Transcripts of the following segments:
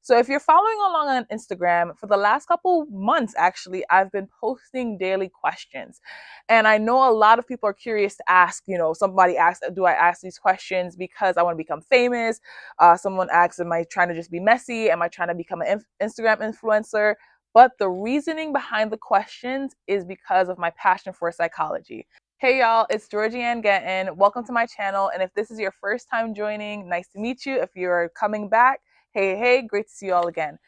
So if you're following along on Instagram, for the last couple months, actually, I've been posting daily questions. And I know a lot of people are curious to ask, somebody asked, do I ask these questions because I want to become famous? Someone asks, am I trying to just be messy? Am I trying to become an Instagram influencer? But the reasoning behind the questions is because of my passion for psychology. Hey y'all, it's Georgie-Ann getting. Welcome to my channel. And if this is your first time joining, nice to meet you. If you're coming back, hey, great to see you all again.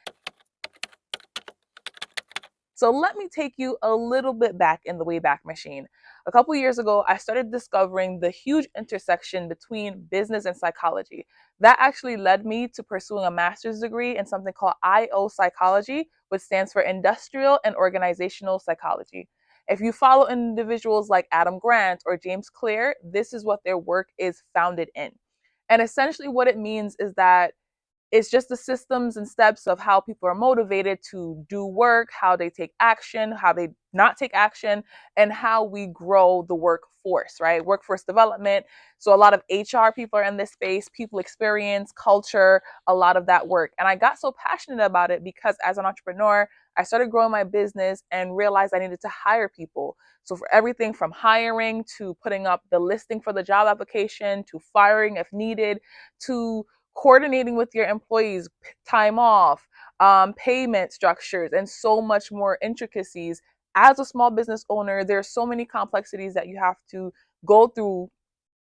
So let me take you a little bit back in the Wayback Machine. A couple years ago, I started discovering the huge intersection between business and psychology. That actually led me to pursuing a master's degree in something called IO psychology, which stands for industrial and organizational psychology. If you follow individuals like Adam Grant or James Clear, this is what their work is founded in. And essentially, what it means is that it's just the systems and steps of how people are motivated to do work, how they take action, how they not take action, and how we grow the workforce, right? Workforce development. So a lot of HR people are in this space, people experience, culture, a lot of that work. And I got so passionate about it because as an entrepreneur, I started growing my business and realized I needed to hire people. So for everything from hiring to putting up the listing for the job application to firing if needed to coordinating with your employees, time off, payment structures, and so much more intricacies. As a small business owner, there's so many complexities that you have to go through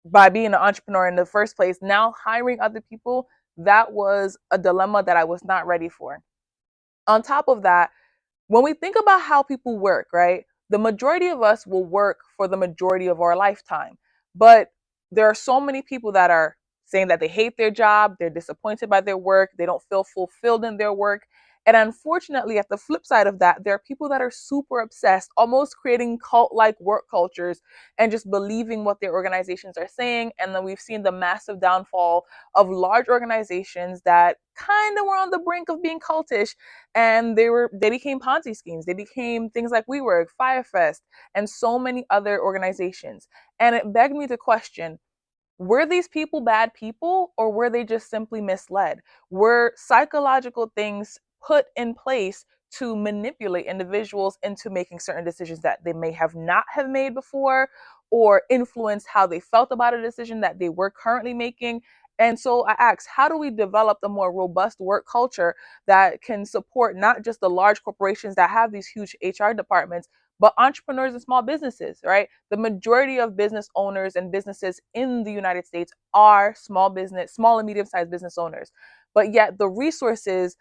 by being an entrepreneur in the first place. Now, hiring other people, that was a dilemma that I was not ready for. On top of that, when we think about how people work, right, the majority of us will work for the majority of our lifetime. But there are so many people that are saying that they hate their job, they're disappointed by their work, they don't feel fulfilled in their work. And unfortunately, at the flip side of that, there are people that are super obsessed, almost creating cult like work cultures and just believing what their organizations are saying. And then we've seen the massive downfall of large organizations that kind of were on the brink of being cultish, and they became Ponzi schemes. They became things like WeWork, Firefest, and so many other organizations. And it begged me to question, were these people bad people or were they just simply misled? Were psychological things put in place to manipulate individuals into making certain decisions that they may have not have made before, or influence how they felt about a decision that they were currently making? And so I asked, how do we develop a more robust work culture that can support not just the large corporations that have these huge HR departments, but entrepreneurs and small businesses, right? The majority of business owners and businesses in the United States are small and medium-sized business owners. But yet the resources,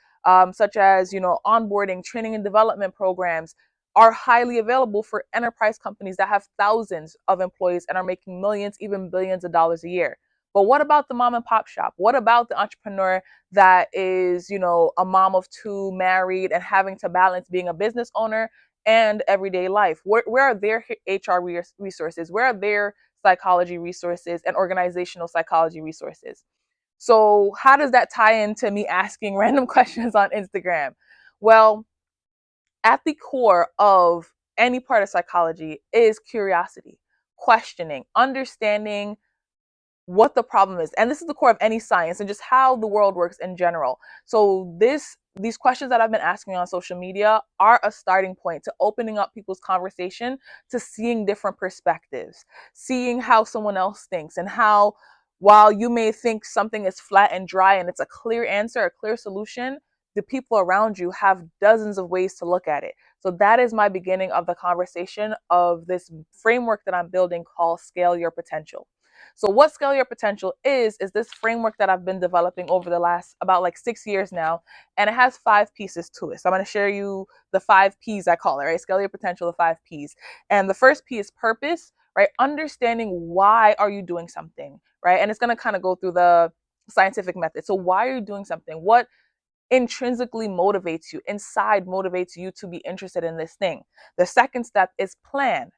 such as, onboarding, training and development programs, are highly available for enterprise companies that have thousands of employees and are making millions, even billions of dollars a year. But what about the mom and pop shop? What about the entrepreneur that is, a mom of two, married, and having to balance being a business owner and everyday life? Where are their HR resources? Where are their psychology resources and organizational psychology resources? So how does that tie into me asking random questions on Instagram? Well, at the core of any part of psychology is curiosity, questioning, understanding what the problem is. And this is the core of any science and just how the world works in general. So these questions that I've been asking on social media are a starting point to opening up people's conversation to seeing different perspectives, seeing how someone else thinks, and how while you may think something is flat and dry and it's a clear answer, a clear solution, the people around you have dozens of ways to look at it. So that is my beginning of the conversation of this framework that I'm building called Scale Your Potential. So what Scale Your Potential is this framework that I've been developing over the last about like 6 years now, and it has 5 pieces to it. So I'm going to share you the 5 P's, I call it, right? Scale Your Potential, the 5 P's. And the first P is purpose, right? Understanding why are you doing something, right? And it's going to kind of go through the scientific method. So why are you doing something? What intrinsically motivates you, inside motivates you to be interested in this thing? The second step is plan.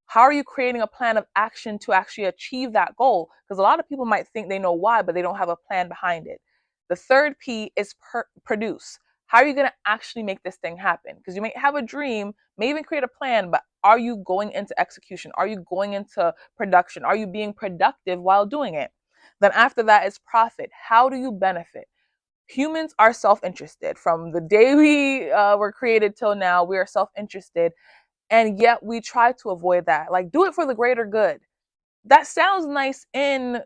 How are you creating a plan of action to actually achieve that goal? Because a lot of people might think they know why, but they don't have a plan behind it. The third P is produce. How are you going to actually make this thing happen? Because you may have a dream, may even create a plan, but are you going into execution? Are you going into production? Are you being productive while doing it? Then after that is profit. How do you benefit? Humans are self-interested. From the day we were created till now, we are self-interested, and yet we try to avoid that. Like, do it for the greater good. That sounds nice in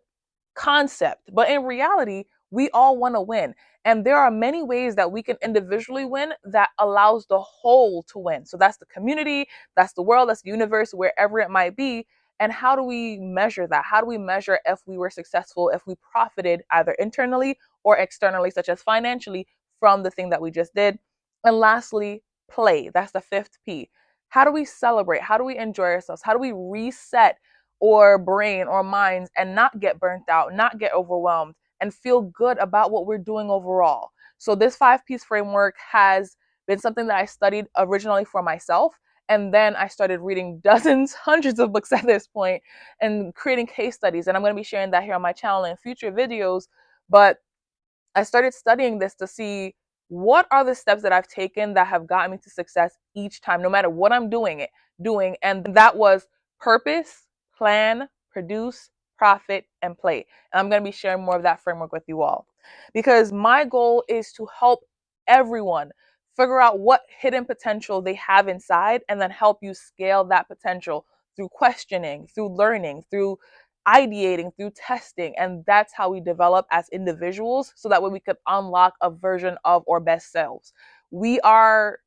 concept, but in reality, we all want to win. And there are many ways that we can individually win that allows the whole to win. So that's the community, that's the world, that's the universe, wherever it might be. And how do we measure that? How do we measure if we were successful, if we profited either internally or externally, such as financially, from the thing that we just did? And lastly, play. That's the fifth P. How do we celebrate? How do we enjoy ourselves? How do we reset or brain or minds and not get burnt out, not get overwhelmed, and feel good about what we're doing overall? So, this 5 piece framework has been something that I studied originally for myself. And then I started reading dozens, hundreds of books at this point and creating case studies. And I'm going to be sharing that here on my channel in future videos. But I started studying this to see what are the steps that I've taken that have gotten me to success each time, no matter what I'm doing. And that was purpose, plan, produce, profit, and play. And I'm going to be sharing more of that framework with you all because my goal is to help everyone figure out what hidden potential they have inside and then help you scale that potential through questioning, through learning, through ideating, through testing. And that's how we develop as individuals so that way we could unlock a version of our best selves. We are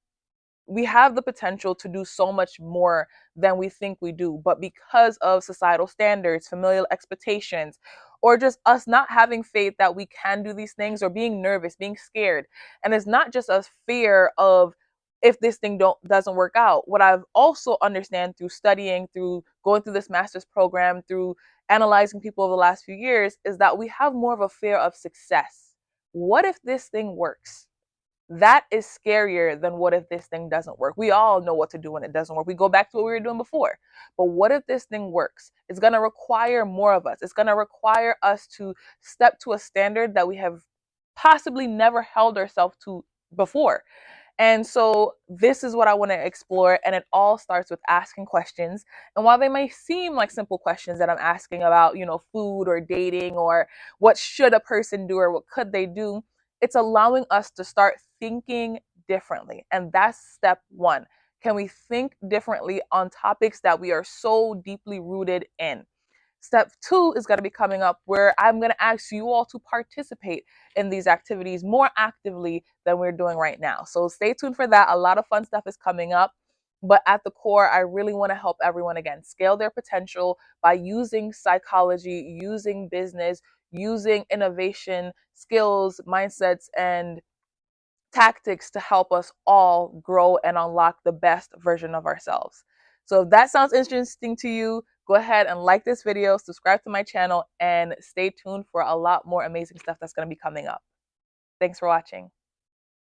we have the potential to do so much more than we think we do. But because of societal standards, familial expectations, or just us not having faith that we can do these things, or being nervous, being scared. And it's not just a fear of if this thing doesn't work out. What I've also understand through studying, through going through this master's program, through analyzing people over the last few years, is that we have more of a fear of success. What if this thing works? That is scarier than what if this thing doesn't work. We all know what to do when it doesn't work. We go back to what we were doing before. But what if this thing works? It's going to require more of us. It's going to require us to step to a standard that we have possibly never held ourselves to before. And so this is what I want to explore. And it all starts with asking questions. And while they may seem like simple questions that I'm asking about, food or dating or what should a person do or what could they do, it's allowing us to start thinking differently. And that's step one. Can we think differently on topics that we are so deeply rooted in? Step two is going to be coming up where I'm going to ask you all to participate in these activities more actively than we're doing right now. So stay tuned for that. A lot of fun stuff is coming up. But at the core, I really want to help everyone again scale their potential by using psychology, using business, using innovation, skills, mindsets, and tactics to help us all grow and unlock the best version of ourselves. So if that sounds interesting to you, go ahead and like this video, subscribe to my channel, and stay tuned for a lot more amazing stuff that's going to be coming up. Thanks for watching.